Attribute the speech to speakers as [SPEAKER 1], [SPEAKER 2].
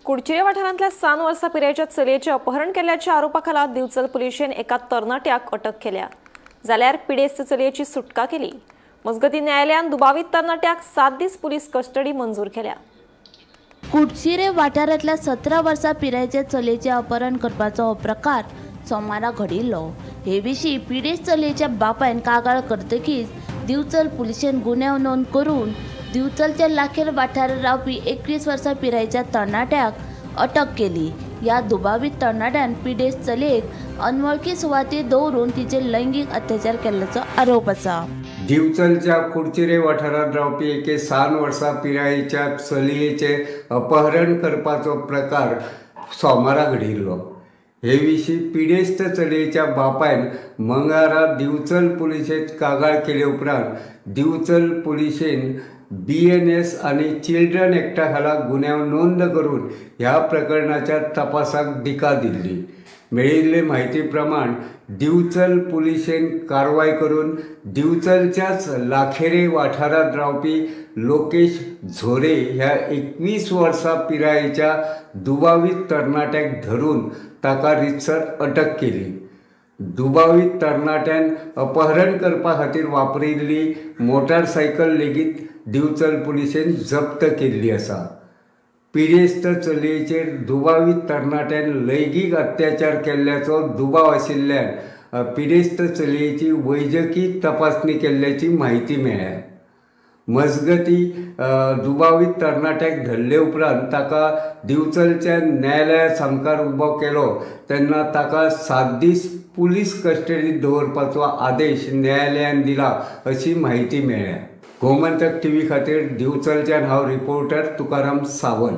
[SPEAKER 1] कुडचिरे वाठारांतल्या 7 वर्सां पिरायेच्या चलयेचें अपहरण केल्याच्या आरोपाखाला दिवचल पुलिशेन एका तरणाट्याक अटक केल्या, जाल्यार पिडेस्त चलयेची सुटका केली। मजगतीं न्यायालयान दुबावीत तरणाट्याक 7 दीस पुलीस कस्टडी मंजूर केल्या।
[SPEAKER 2] कुडचिरे वाठारांतल्या 17 वर्सां पिरायेच्या चलयेचें अपहरण करपाचो हो प्रकार सोमारा घडिल्लो। हे विशीं पिडेस्त चलयेच्या बापायन कागाळ करतकीच दिवचल पुलिशेन गुन्यांव नोंद करून दिवचलच्या लाखेर वाठारांत रावपी 21 वर्सां पिरायेच्या तरणाट्याक अटक केली। ह्या दुबावीत तरणाट्यान पिडेस्त चलयेक अनवळखी सुवातेर दवरून तिचेर लैंगीक अत्याचार केल्ल्याचो आरोप आसा।
[SPEAKER 3] दिवचलच्या कुडचिरे वाठारांत रावपी एके 7 वर्सां पिरायेच्या चलयेचे अपहरण करपाचो प्रकार सोमारा घडिल्लो। हे विशीं पिडेस्त चलयेच्या बापायन मंगळारा दिवचल पुलिशेंत कागाळ केले उपरांत दिवचल पुलिशेन BNS आनी चिल्ड्रन एक्टा खाला गुन्यांव नोंद करून ह्या प्रकरणाच्या तपासाक दिका दिल्ली। मेळिल्ले म्हायती प्रमाण दिवचल पुलिशेन कारवाय करून दिवचलच्याच लाखेरे वाठारांत रावपी लोकेश झोरे ह्या 21 वर्सां पिरायेच्या दुबावीत तरणाट्याक धरून ताका रितसर अटक केली। दुबावीत तरणाट्यान अपहरण करपा खातीर वापरिल्ली मोटारसायकल लेगीत दिवचल पुलिशेन जप्त केल्ली आसा। पिडेस्त चलयेचेर दुबावीत तरणाट्यान लैंगीक अत्याचार केल्ल्याचो दुबाव आशिल्ल्यान पिडेस्त चलयेची वैजकी तपासणी केल्ल्याची म्हायती मेळ्ळ्या। मजगतीं दुबावीत तरणाट्याक धरले उपरांत ताका दिवचलच्या न्यायालया सामकार उबो केलो तेन्ना ताका 7 दीस पुलीस कस्टडीत दवरपाचो आदेश न्यायालयान दिला अशी म्हायती मेळ्ळ्या। गोमंतक TV खातीर दिवचलच्यान हांव रिपोर्टर तुकाराम सावंत।